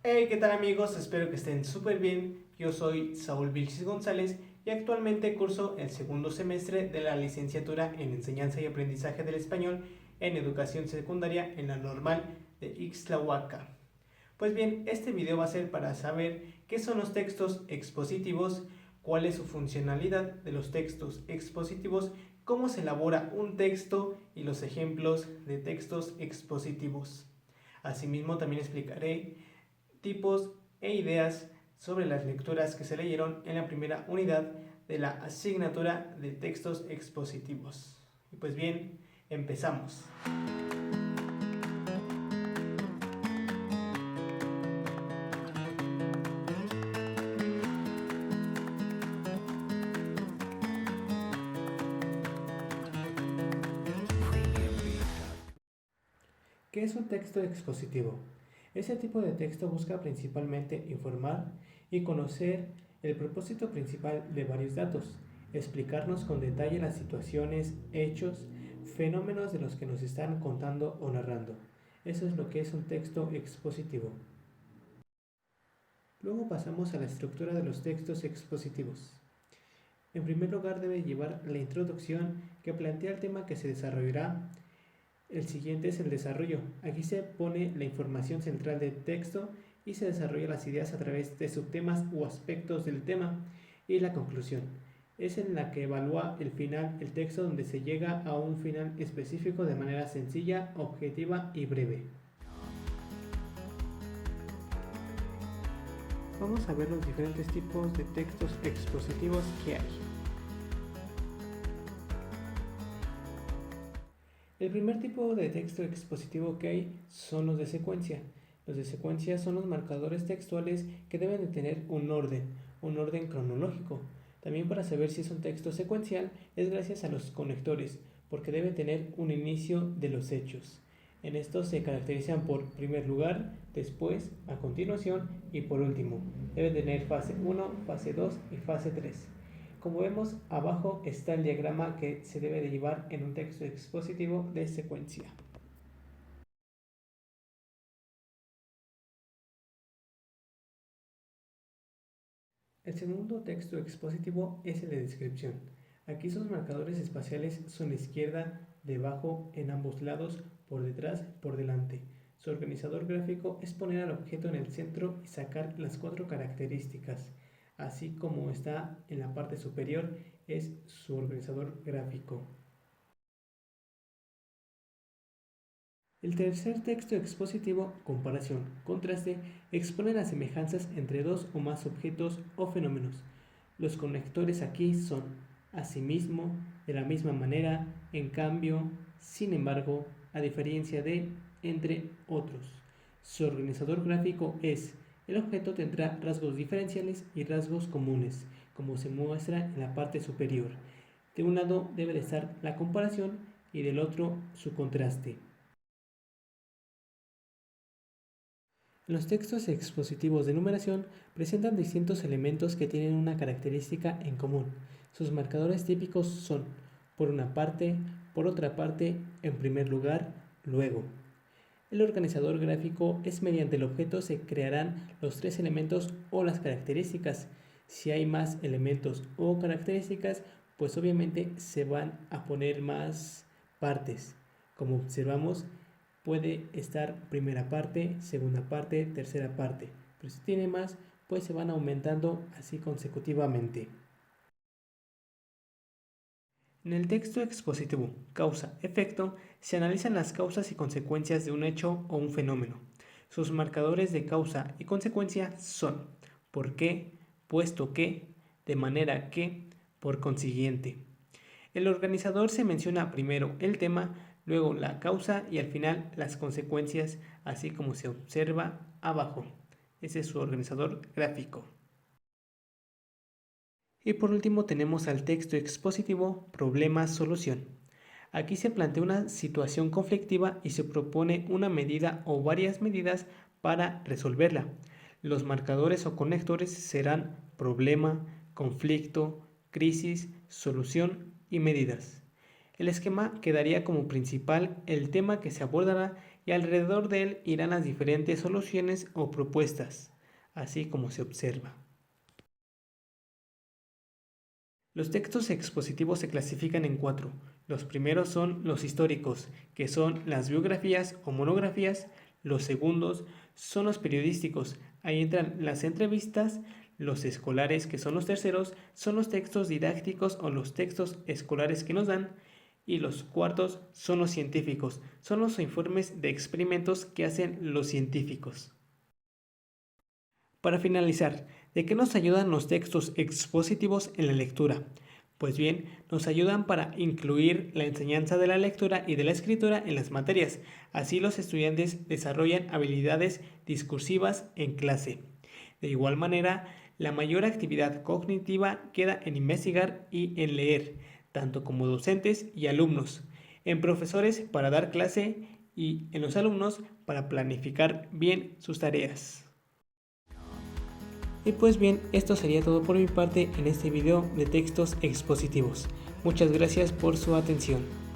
Hey, ¿qué tal amigos? Espero que estén súper bien. Yo soy Saúl Vilchis González y actualmente curso el segundo semestre de la licenciatura en Enseñanza y Aprendizaje del Español en Educación Secundaria en la Normal de Ixtlahuaca. Pues bien, este video va a ser para saber qué son los textos expositivos, cuál es su funcionalidad de los textos expositivos, cómo se elabora un texto y los ejemplos de textos expositivos. Asimismo, también explicaré tipos e ideas sobre las lecturas que se leyeron en la primera unidad de la asignatura de textos expositivos. Y pues bien, empezamos. ¿Qué es un texto expositivo? Ese tipo de texto busca principalmente informar y conocer el propósito principal de varios datos, explicarnos con detalle las situaciones, hechos, fenómenos de los que nos están contando o narrando. Eso es lo que es un texto expositivo. Luego pasamos a la estructura de los textos expositivos. En primer lugar debe llevar la introducción que plantea el tema que se desarrollará. El siguiente es el desarrollo. Aquí se pone la información central del texto y se desarrollan las ideas a través de subtemas o aspectos del tema. Y la conclusión es en la que evalúa el final, el texto donde se llega a un final específico de manera sencilla, objetiva y breve. Vamos a ver los diferentes tipos de textos expositivos que hay. El primer tipo de texto expositivo que hay son los de secuencia. Los de secuencia son los marcadores textuales que deben de tener un orden cronológico. También para saber si es un texto secuencial es gracias a los conectores, porque debe tener un inicio de los hechos. En estos se caracterizan por primer lugar, después, a continuación y por último. Debe tener fase 1, fase 2 y fase 3. Como vemos, abajo está el diagrama que se debe de llevar en un texto expositivo de secuencia. El segundo texto expositivo es el de descripción. Aquí sus marcadores espaciales son a la izquierda, debajo, en ambos lados, por detrás, por delante. Su organizador gráfico es poner al objeto en el centro y sacar las 4 características. Así como está en la parte superior es su organizador gráfico. El tercer texto expositivo, comparación, contraste, expone las semejanzas entre dos o más objetos o fenómenos. Los conectores aquí son asimismo, de la misma manera, en cambio, sin embargo, a diferencia de, entre otros. Su organizador gráfico es: el objeto tendrá rasgos diferenciales y rasgos comunes, como se muestra en la parte superior. De un lado debe de estar la comparación y del otro su contraste. Los textos expositivos de numeración presentan distintos elementos que tienen una característica en común. Sus marcadores típicos son, por una parte, por otra parte, en primer lugar, luego. El organizador gráfico es mediante el objeto se crearán los 3 elementos o las características. Si hay más elementos o características, pues obviamente se van a poner más partes. Como observamos, puede estar primera parte, segunda parte, tercera parte. Pero si tiene más, pues se van aumentando así consecutivamente. En el texto expositivo causa-efecto se analizan las causas y consecuencias de un hecho o un fenómeno. Sus marcadores de causa y consecuencia son por qué, puesto que, de manera que, por consiguiente. El organizador se menciona primero el tema, luego la causa y al final las consecuencias, así como se observa abajo. Ese es su organizador gráfico. Y por último tenemos al texto expositivo problema-solución. Aquí se plantea una situación conflictiva y se propone una medida o varias medidas para resolverla. Los marcadores o conectores serán problema, conflicto, crisis, solución y medidas. El esquema quedaría como principal el tema que se abordará y alrededor de él irán las diferentes soluciones o propuestas, así como se observa. Los textos expositivos se clasifican en 4. Los primeros son los históricos, que son las biografías o monografías. Los segundos son los periodísticos, ahí entran las entrevistas. Los escolares, que son los terceros, son los textos didácticos o los textos escolares que nos dan. Y los cuartos son los científicos, son los informes de experimentos que hacen los científicos. Para finalizar, ¿de qué nos ayudan los textos expositivos en la lectura? Pues bien, nos ayudan para incluir la enseñanza de la lectura y de la escritura en las materias. Así los estudiantes desarrollan habilidades discursivas en clase. De igual manera, la mayor actividad cognitiva queda en investigar y en leer, tanto como docentes y alumnos, en profesores para dar clase y en los alumnos para planificar bien sus tareas. Y pues bien, esto sería todo por mi parte en este video de textos expositivos. Muchas gracias por su atención.